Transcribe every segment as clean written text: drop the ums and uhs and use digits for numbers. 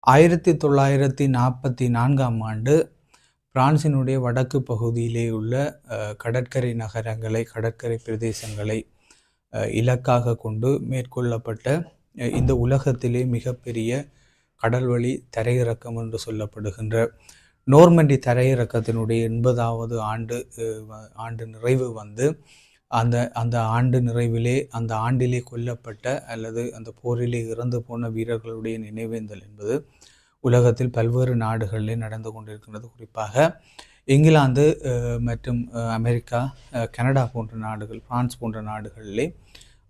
1944ஆம் ஆண்டு பிரான்சினுடைய வடக்கு பகுதியிலே உள்ள கடற்கரை நகரங்களை, கடற்கரை பிரதேசங்களை இலக்காக கொண்டு மேற்கொள்ளப்பட்ட இந்த உலகத்திலே மிகப்பெரிய கடல்வழி தரையிறக்கம் என்று சொல்லப்படுகின்ற நோர்மண்டி தரையிறக்கத்தினுடைய 80வது ஆண்டு நிறைவு வந்து அந்த அந்த ஆண்டு நிறைவிலே அந்த ஆண்டிலே கொல்லப்பட்ட அல்லது அந்த போரிலே இறந்து போன வீரர்களுடைய நினைவேந்தல் என்பது உலகத்தில் பல்வேறு நாடுகளிலே நடந்து கொண்டிருக்கின்றது. குறிப்பாக இங்கிலாந்து மற்றும் அமெரிக்கா, கனடா போன்ற நாடுகள், பிரான்ஸ் போன்ற நாடுகளிலே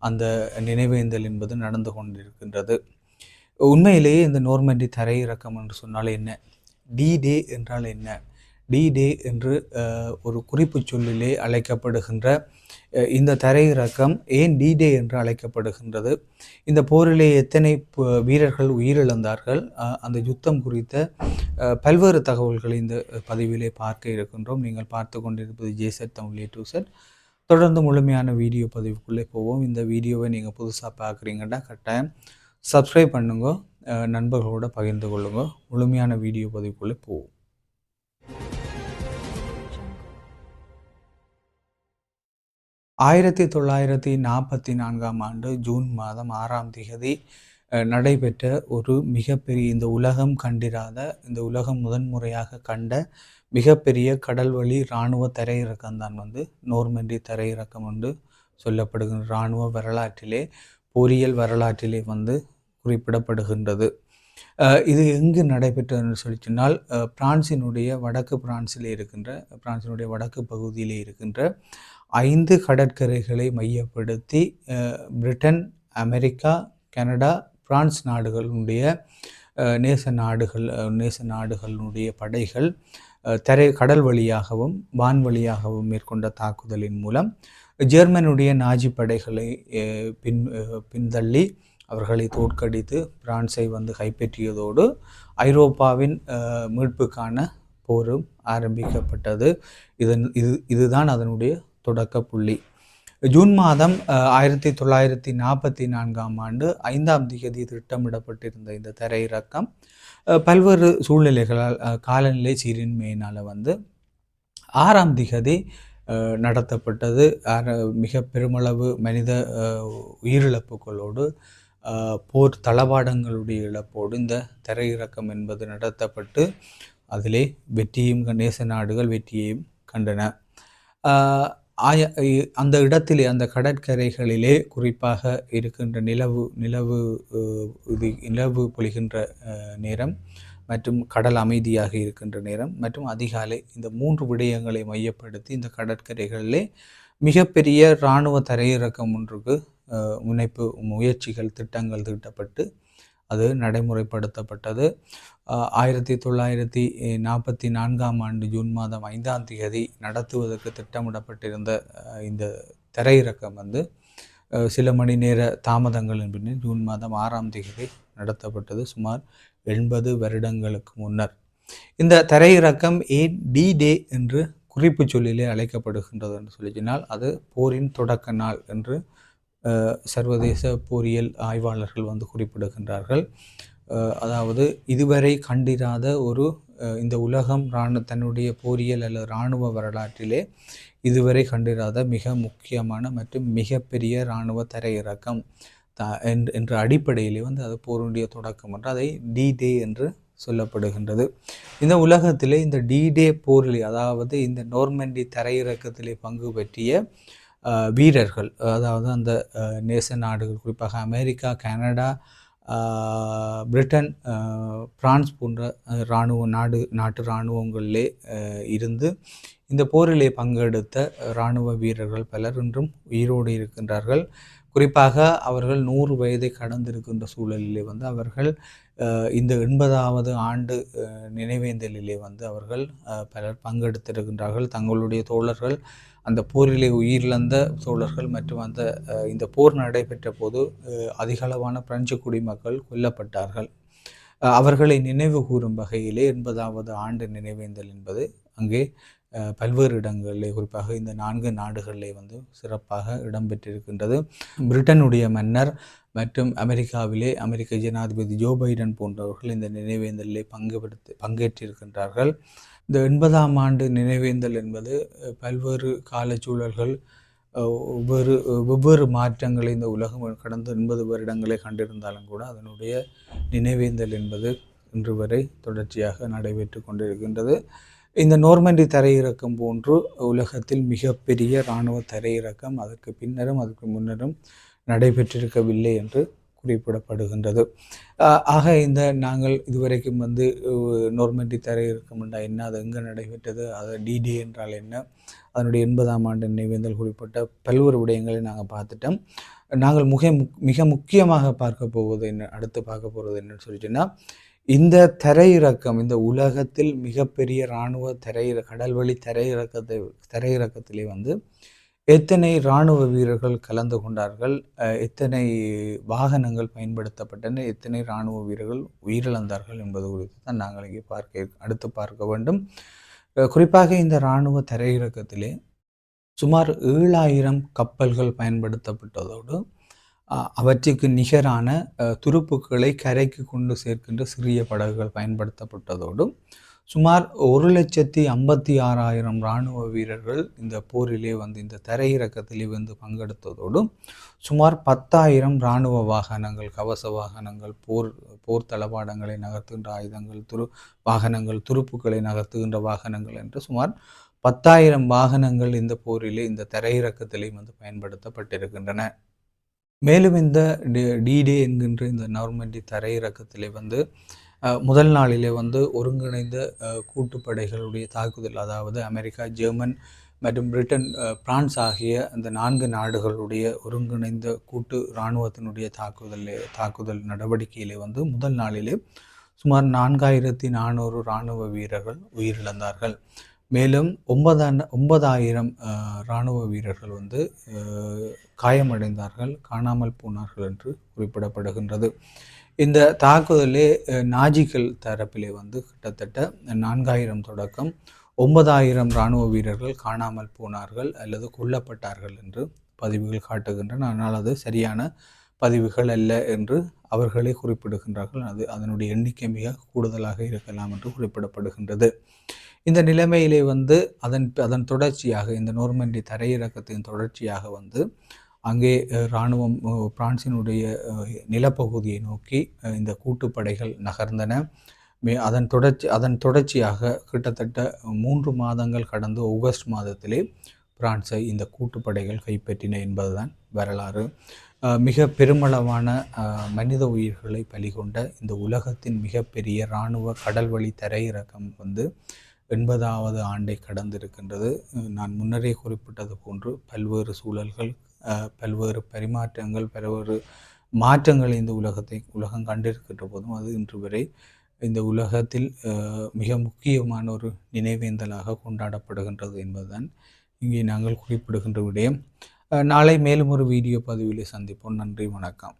அந்த நினைவேந்தல் என்பது நடந்து கொண்டிருக்கின்றது. உண்மையிலேயே இந்த நோர்மண்டி தரையிறக்கம் என்று சொன்னால் என்ன? டி-டே என்றால் என்ன? டி-டே என்று ஒரு குறிப்பு சொல்லிலே அழைக்கப்படுகின்ற இந்த தரையிறக்கம் ஏன் டி-டே என்று அழைக்கப்படுகின்றது? இந்த போரிலே எத்தனை வீரர்கள் உயிரிழந்தார்கள்? அந்த யுத்தம் குறித்த பல்வேறு தகவல்களை இந்த பதிவிலே பார்க்க இருக்கின்றோம். நீங்கள் பார்த்து கொண்டிருப்பது ஜேசட் தமிழ் A to Z. தொடர்ந்து முழுமையான வீடியோ பதிவுக்குள்ளே போவோம். இந்த வீடியோவை நீங்கள் புதுசாக பார்க்குறீங்கன்னா கட்டாயம் சப்ஸ்கிரைப் பண்ணுங்க, நண்பர்களோட பகிர்ந்து கொள்ளுங்க. முழுமையான வீடியோ பதிவுக்குள்ளே போவோம். 1944ஆம் ஆண்டு ஜூன் மாதம் 6ஆம் தேதி நடைபெற்ற ஒரு மிகப்பெரிய, இந்த உலகம் கண்டிராத, இந்த உலகம் முதன்முறையாக கண்ட மிகப்பெரிய கடல்வழி இராணுவ தரையிறக்கம்தான் வந்து நோர்மண்டி தரையிறக்கம் என்று சொல்லப்படுகின்ற இராணுவ வரலாற்றிலே, போரியல் வரலாற்றிலே வந்து குறிப்பிடப்படுகின்றது. இது எங்கு நடைபெற்றதுன்னு சொல்லி சொன்னால் பிரான்சினுடைய வடக்கு பகுதியிலே இருக்கின்ற 5 கடற்கரைகளை மையப்படுத்தி பிரிட்டன், அமெரிக்கா, கனடா, பிரான்ஸ் நாடுகளுடைய நேச நாடுகளுடைய படைகள் கடல் வழியாகவும் வான் வழியாகவும் மேற்கொண்ட தாக்குதலின் மூலம் ஜெர்மனுடைய நாஜி படைகளை பின்தள்ளி அவர்களை தோற்கடித்து பிரான்ஸை வந்து கைப்பற்றியதோடு ஐரோப்பாவின் மீட்புக்கான போரும் ஆரம்பிக்கப்பட்டது. இதுதான் அதனுடைய தொடக்க புள்ளி. ஜூன் மாதம் 1944ஆம் ஆண்டு 5ஆம் தேதி திட்டமிடப்பட்டிருந்த இந்த தரையிறக்கம் பல்வேறு சூழ்நிலைகளால், காலநிலை சீரின்மையினால் வந்து 6ஆம் தேதி நடத்தப்பட்டது. மிக பெருமளவு மனித உயிரிழப்புகளோடு, போர் தளவாடங்களுடைய இழப்போடு இந்த தரையிறக்கம் என்பது நடத்தப்பட்டு அதிலே வெற்றியும் நேச நாடுகள் வெற்றியையும் கண்டன. அந்த இடத்திலே, அந்த கடற்கரைகளிலே குறிப்பாக இருக்கின்ற நிலவு பொழிகின்ற நேரம் மற்றும் கடல் அமைதியாக இருக்கின்ற நேரம் மற்றும் அதிகாலை, இந்த 3 விடயங்களை மையப்படுத்தி இந்த கடற்கரைகளிலே மிகப்பெரிய இராணுவ தரையிறக்கம் ஒன்றுக்கு முயற்சிகள், திட்டங்கள் தீட்டப்பட்டு அது நடைமுறைப்படுத்தப்பட்டது. 1944ஆம் ஆண்டு ஜூன் மாதம் 5ஆம் தேதி நடத்துவதற்கு திட்டமிடப்பட்டிருந்த இந்த தரையிறக்கம் வந்து சில மணி நேர தாமதங்களின் பின்னர் ஜூன் மாதம் 6ஆம் தேதி நடத்தப்பட்டது, சுமார் 80 வருடங்களுக்கு முன்னர். இந்த தரையிறக்கம் ஏன் டி-டே என்று குறிப்பு சொல்லிலே அழைக்கப்படுகின்றது என்று சொல்லினால், அது போரின் தொடக்க நாள் என்று சர்வதேச போரியல் ஆய்வாளர்கள் வந்து குறிப்பிடுகின்றார்கள். அதாவது இதுவரை கண்டிராத ஒரு, இந்த உலகம் தன்னுடைய போரியல் அல்லது இராணுவ வரலாற்றிலே இதுவரை கண்டிராத மிக முக்கியமான மற்றும் மிகப்பெரிய இராணுவ தரையிறக்கம் என்ற அடிப்படையிலே வந்து அது போருடைய தொடக்கம் என்று அதை டி-டே என்று சொல்லப்படுகின்றது. இந்த உலகத்திலே இந்த டி-டே போரிலே, அதாவது இந்த நோர்மண்டி தரையிறக்கத்திலே பங்கு பற்றிய வீரர்கள், அதாவது அந்த நேச நாடுகள், குறிப்பாக அமெரிக்கா, கனடா, பிரிட்டன், பிரான்ஸ் போன்ற நாட்டு இராணுவங்களிலே இருந்து இந்த போரிலே பங்கெடுத்த இராணுவ வீரர்கள் பலர் இன்றும் உயிரோடு இருக்கின்றார்கள். குறிப்பாக அவர்கள் 100 வயதை கடந்திருக்கின்ற சூழலிலே வந்து அவர்கள் இந்த 80வது ஆண்டு நினைவேந்தலிலே வந்து அவர்கள் பலர் பங்கெடுத்திருக்கின்றார்கள். தங்களுடைய தோழர்கள், அந்த போரிலே உயிரிழந்த தோழர்கள் மற்றும் இந்த போர் நடைபெற்ற போது அதிகளவான பிரெஞ்சு குடிமக்கள் கொல்லப்பட்டார்கள். அவர்களை நினைவு கூறும் வகையிலே 80வது ஆண்டு நினைவேந்தல் என்பது அங்கே பல்வேறு இடங்களிலே குறிப்பாக இந்த 4 நாடுகளிலே வந்து சிறப்பாக இடம்பெற்றிருக்கின்றது. பிரிட்டனுடைய மன்னர் மற்றும் அமெரிக்காவிலே அமெரிக்க ஜனாதிபதி ஜோ பைடன் போன்றவர்கள் இந்த நினைவேந்தலிலே பங்கேற்றிருக்கின்றார்கள். இந்த 80ஆம் ஆண்டு நினைவேந்தல் என்பது பல்வேறு காலச்சூழல்கள் வெவ்வேறு மாற்றங்களை இந்த உலகம் கடந்த 80 வருடங்களை கண்டிருந்தாலும் கூட அதனுடைய நினைவேந்தல் என்பது இன்று வரை தொடர்ச்சியாக நடைபெற்று கொண்டிருக்கின்றது. இந்த நோர்மண்டி தரையிறக்கம் போன்று உலகத்தில் மிகப்பெரிய இராணுவ தரையிறக்கம் அதற்கு பின்னரும் அதற்கு முன்னரும் நடைபெற்றிருக்கவில்லை என்று குறிப்பிடப்படுகின்றது. ஆக இந்த நாங்கள் இதுவரைக்கும் வந்து நோர்மண்டி தரையிறக்கம் என்றால் என்ன, அது எங்கே நடைபெற்றது, அது டிடே என்றால் என்ன, அதனுடைய 80ஆம் ஆண்டு நினைவேந்தல் குறிப்பிட்ட பல்வேறு விடயங்களை நாங்கள் பார்த்துட்டோம். நாங்கள் மிக முக்கியமாக அடுத்து பார்க்க போகிறது என்னன்னு சொல்லிட்டுன்னா, இந்த தரையிறக்கம் இந்த உலகத்தில் மிகப்பெரிய இராணுவ கடல்வழி தரையிறக்கத்திலே வந்து எத்தனை இராணுவ வீரர்கள் கலந்து கொண்டார்கள், எத்தனை வாகனங்கள் பயன்படுத்தப்பட்டன, எத்தனை இராணுவ வீரர்கள் உயிரிழந்தார்கள் என்பது குறித்து தான் நாங்கள் இங்கே அடுத்து பார்க்க வேண்டும். குறிப்பாக இந்த இராணுவ தரையிறக்கத்திலே சுமார் 7000 கப்பல்கள் பயன்படுத்தப்பட்டதோடு அவற்றுக்கு நிகரான துருப்புக்களை கரைக்கு கொண்டு சேர்க்கின்ற சிறிய படகுகள் பயன்படுத்தப்பட்டதோடு சுமார் 1,56,000 இராணுவ வீரர்கள் இந்த போரிலே வந்து இந்த தரையிறக்கத்திலே வந்து பங்கெடுத்ததோடு சுமார் 10,000 இராணுவ வாகனங்கள், கவச வாகனங்கள், போர் தளவாடங்களை நகர்த்துகின்ற ஆயுதங்கள், துருப்புக்களை நகர்த்துகின்ற வாகனங்கள் என்று சுமார் 10,000 வாகனங்கள் இந்த போரிலே இந்த தரையிறக்கத்திலே வந்து பயன்படுத்தப்பட்டிருக்கின்றன. மேலும் இந்த டிடே என்கின்ற இந்த நார்மண்டி தரையிறக்கத்திலே வந்து முதல் நாளிலே வந்து ஒருங்கிணைந்த கூட்டுப்படைகளுடைய தாக்குதல், அதாவது அமெரிக்கா, ஜெர்மன் மற்றும் பிரிட்டன், பிரான்ஸ் ஆகிய அந்த 4 நாடுகளுடைய ஒருங்கிணைந்த கூட்டு இராணுவத்தினுடைய தாக்குதல் நடவடிக்கையிலே வந்து முதல் நாளிலே சுமார் 4,400 இராணுவ வீரர்கள் உயிரிழந்தார்கள். மேலும் 9,000 இராணுவ வீரர்கள் வந்து காயமடைந்தார்கள், காணாமல் போனார்கள் என்று குறிப்பிடப்படுகின்றது. இந்த தாக்குதலே நாஜிகள் தரப்பிலே வந்து கிட்டத்தட்ட 4,000 தொடக்கம் 9,000 இராணுவ வீரர்கள் காணாமல் போனார்கள் அல்லது கொல்லப்பட்டார்கள் என்று பதிவுகள் காட்டுகின்றன. ஆனால் அது சரியான பதிவுகள் அல்ல என்று அவர்களே குறிப்பிடுகின்றார்கள். அதனுடைய எண்ணிக்கை மிக கூடுதலாக இருக்கலாம் என்று குறிப்பிடப்படுகின்றது. இந்த நிலைமையிலே வந்து அதன் தொடர்ச்சியாக இந்த நோர்மண்டி தரையிறக்கத்தின் தொடர்ச்சியாக வந்து அங்கே இராணுவம் பிரான்சினுடைய நிலப்பகுதியை நோக்கி இந்த கூட்டுப்படைகள் நகர்ந்தன. அதன் தொடர்ச்சியாக கிட்டத்தட்ட 3 மாதங்கள் கடந்து ஆகஸ்ட் மாதத்திலே பிரான்ஸை இந்த கூட்டுப்படைகள் கைப்பற்றின என்பதுதான் வரலாறு. மிக பெருமளவான மனித உயிர்களை பலிகொண்ட இந்த உலகத்தின் மிகப்பெரிய இராணுவ கடல்வழி தரையிறக்கம் வந்து 80வது ஆண்டை கடந்திருக்கின்றது. நான் முன்னரே குறிப்பிட்டது போன்று பல்வேறு சூழல்கள், பல்வேறு பரிமாற்றங்கள், பல்வேறு மாற்றங்களை இந்த உலகம் கண்டிருக்கின்ற போதும் அது இன்று வரை இந்த உலகத்தில் மிக முக்கியமான ஒரு நினைவேந்தலாக கொண்டாடப்படுகின்றது என்பதுதான் இங்கே நாங்கள் குறிப்பிடுகின்ற விடயம். நாளை மேலும் ஒரு வீடியோ பதிவிலே சந்திப்போம். நன்றி, வணக்கம்.